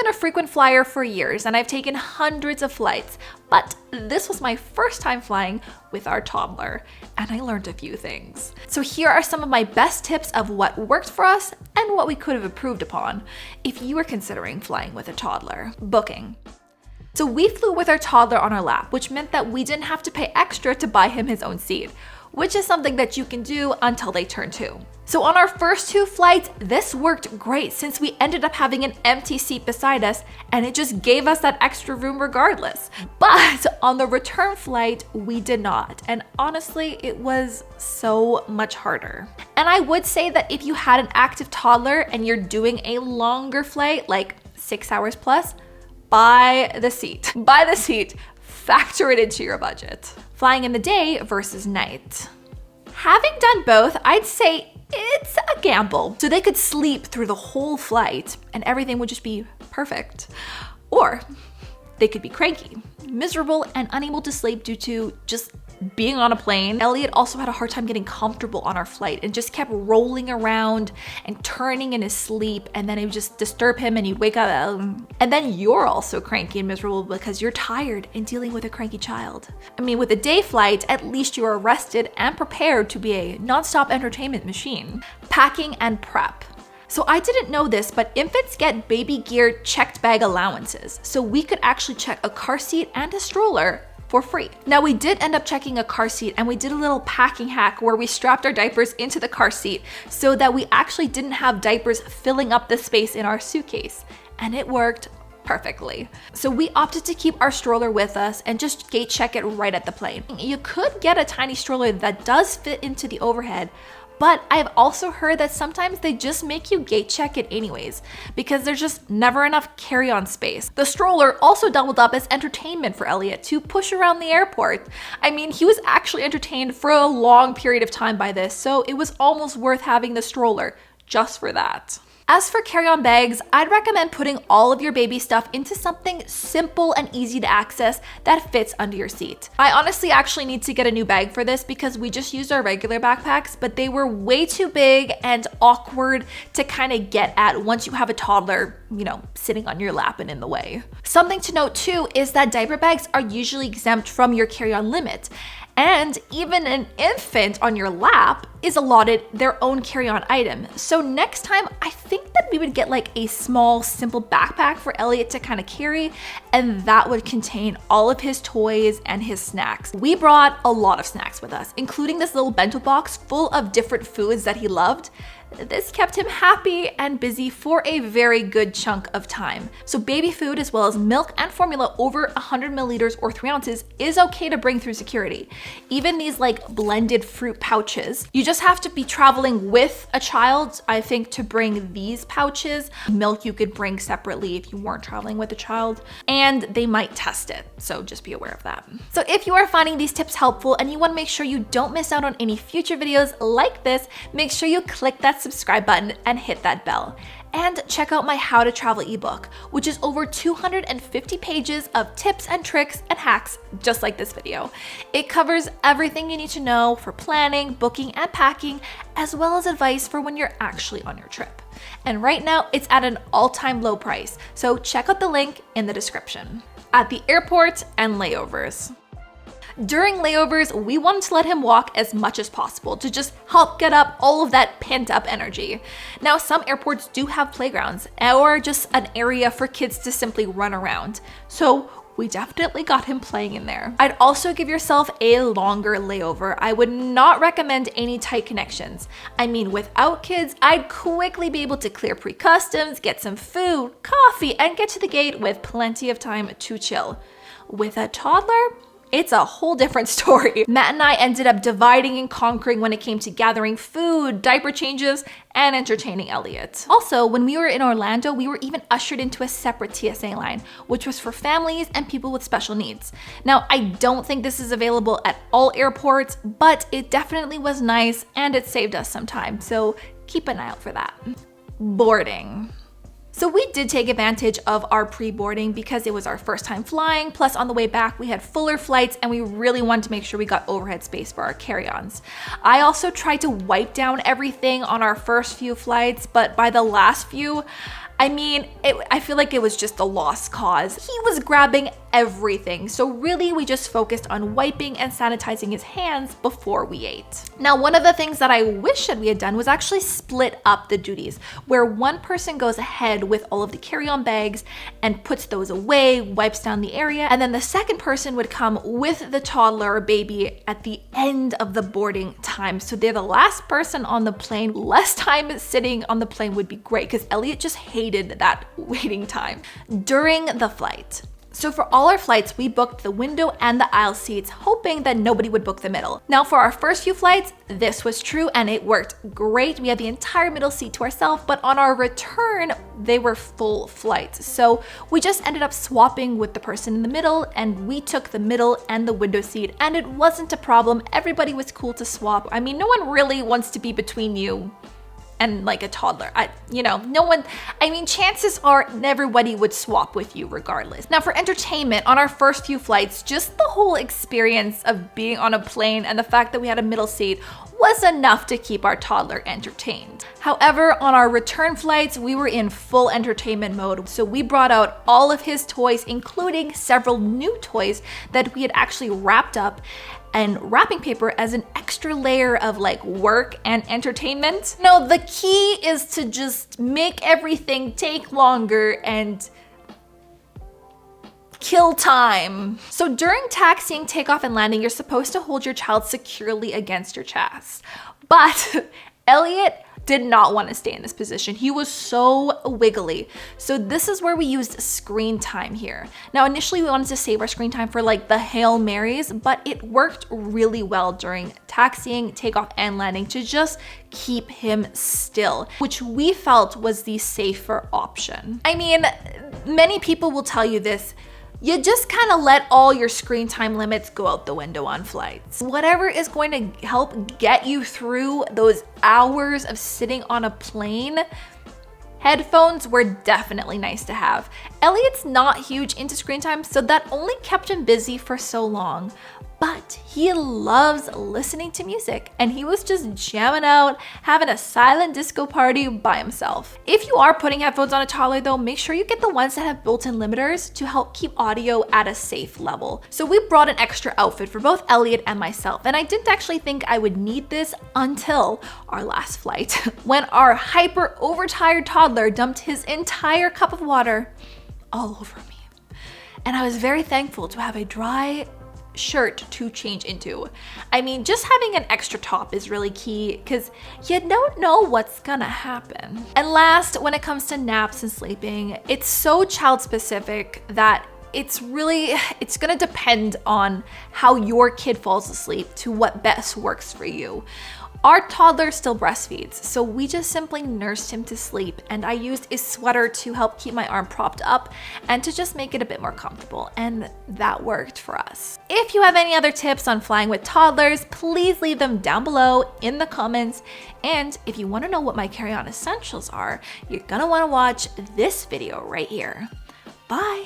been a frequent flyer for years and I've taken hundreds of flights, but this was my first time flying with our toddler, and I learned a few things. So here are some of my best tips of what worked for us and what we could have improved upon if you were considering flying with a toddler. Booking. So we flew with our toddler on our lap, which meant that we didn't have to pay extra to buy him his own seat, which is something that you can do until they turn 2. So on our first 2 flights, this worked great since we ended up having an empty seat beside us and it just gave us that extra room regardless. But on the return flight, we did not. And honestly, it was so much harder. And I would say that if you had an active toddler and you're doing a longer flight, like 6 hours plus, buy the seat. Buy the seat. Factor it into your budget. Flying in the day versus night. Having done both, I'd say it's a gamble. So they could sleep through the whole flight and everything would just be perfect. Or they could be cranky, miserable, and unable to sleep due to just being on a plane. Elliot also had a hard time getting comfortable on our flight and just kept rolling around and turning in his sleep, and then it would just disturb him and he'd wake up. And then you're also cranky and miserable because you're tired and dealing with a cranky child. I mean, with a day flight, at least you are rested and prepared to be a nonstop entertainment machine. Packing and prep. So I didn't know this, but infants get baby gear checked bag allowances. So we could actually check a car seat and a stroller for free. Now we did end up checking a car seat and we did a little packing hack where we strapped our diapers into the car seat so that we actually didn't have diapers filling up the space in our suitcase. And it worked perfectly. So we opted to keep our stroller with us and just gate check it right at the plane. You could get a tiny stroller that does fit into the overhead, but I've also heard that sometimes they just make you gate check it anyways because there's just never enough carry-on space. The stroller also doubled up as entertainment for Elliot to push around the airport. I mean, he was actually entertained for a long period of time by this, so it was almost worth having the stroller just for that. As for carry-on bags, I'd recommend putting all of your baby stuff into something simple and easy to access that fits under your seat. I honestly actually need to get a new bag for this because we just used our regular backpacks, but they were way too big and awkward to kind of get at once you have a toddler, sitting on your lap and in the way. Something to note too is that diaper bags are usually exempt from your carry-on limit. And even an infant on your lap is allotted their own carry-on item. So next time, I think that we would get like a small, simple backpack for Elliot to kind of carry, and that would contain all of his toys and his snacks. We brought a lot of snacks with us, including this little bento box full of different foods that he loved. This kept him happy and busy for a very good chunk of time. So baby food as well as milk and formula over 100 milliliters or 3 ounces is okay to bring through security. Even these like blended fruit pouches. You just have to be traveling with a child, I think, to bring these pouches. Milk you could bring separately if you weren't traveling with a child, and they might test it. So just be aware of that. So if you are finding these tips helpful and you want to make sure you don't miss out on any future videos like this, make sure you click that subscribe button and hit that bell. And check out my How to Travel ebook, which is over 250 pages of tips and tricks and hacks just like this video. It covers everything you need to know for planning, booking, and packing, as well as advice for when you're actually on your trip. And right now it's at an all-time low price, so check out the link in the description. At the airport and layovers. During layovers, we wanted to let him walk as much as possible to just help get up all of that pent up energy. Now, some airports do have playgrounds or just an area for kids to simply run around. So we definitely got him playing in there. I'd also give yourself a longer layover. I would not recommend any tight connections. I mean, without kids, I'd quickly be able to clear pre-customs, get some food, coffee, and get to the gate with plenty of time to chill. With a toddler, it's a whole different story. Matt and I ended up dividing and conquering when it came to gathering food, diaper changes, and entertaining Elliot. Also, when we were in Orlando, we were even ushered into a separate TSA line, which was for families and people with special needs. Now, I don't think this is available at all airports, but it definitely was nice and it saved us some time, so keep an eye out for that. Boarding. So we did take advantage of our pre-boarding because it was our first time flying, plus on the way back we had fuller flights and we really wanted to make sure we got overhead space for our carry-ons. I also tried to wipe down everything on our first few flights, but by the last few, I mean, I feel like it was just a lost cause. He was grabbing everything. So really we just focused on wiping and sanitizing his hands before we ate. Now, one of the things that I wish that we had done was actually split up the duties, where one person goes ahead with all of the carry-on bags and puts those away, wipes down the area, and then the second person would come with the toddler or baby at the end of the boarding time. So they're the last person on the plane. Less time sitting on the plane would be great because Elliot just hated that waiting time. During the flight, so for all our flights, we booked the window and the aisle seats, hoping that nobody would book the middle. Now for our first few flights, this was true and it worked great. We had the entire middle seat to ourselves, but on our return, they were full flights. So we just ended up swapping with the person in the middle, and we took the middle and the window seat, and it wasn't a problem. Everybody was cool to swap. I mean, no one really wants to be between you and like a toddler. No one, chances are everybody would swap with you regardless. Now for entertainment, on our first few flights, just the whole experience of being on a plane and the fact that we had a middle seat was enough to keep our toddler entertained. However, on our return flights, we were in full entertainment mode. So we brought out all of his toys, including several new toys that we had actually wrapped up and wrapping paper as an extra layer of like work and entertainment. No, the key is to just make everything take longer and kill time. So during taxiing, takeoff, and landing, you're supposed to hold your child securely against your chest. But Elliot did not want to stay in this position. He was so wiggly. So this is where we used screen time here. Now, initially we wanted to save our screen time for like the Hail Marys, but it worked really well during taxiing, takeoff, and landing to just keep him still, which we felt was the safer option. I mean, many people will tell you this. You just kind of let all your screen time limits go out the window on flights. Whatever is going to help get you through those hours of sitting on a plane, headphones were definitely nice to have. Elliot's not huge into screen time, so that only kept him busy for so long. But he loves listening to music, and he was just jamming out, having a silent disco party by himself. If you are putting headphones on a toddler though, make sure you get the ones that have built-in limiters to help keep audio at a safe level. So we brought an extra outfit for both Elliot and myself, and I didn't actually think I would need this until our last flight, when our hyper overtired toddler dumped his entire cup of water all over me. And I was very thankful to have a dry shirt to change into. I mean, just having an extra top is really key because you don't know what's gonna happen. And last, when it comes to naps and sleeping, it's so child specific that it's gonna depend on how your kid falls asleep to what best works for you. Our toddler still breastfeeds, so we just simply nursed him to sleep, and I used a sweater to help keep my arm propped up and to just make it a bit more comfortable, and that worked for us. If you have any other tips on flying with toddlers, please leave them down below in the comments. And if you want to know what my carry-on essentials are, you're gonna want to watch this video right here. Bye.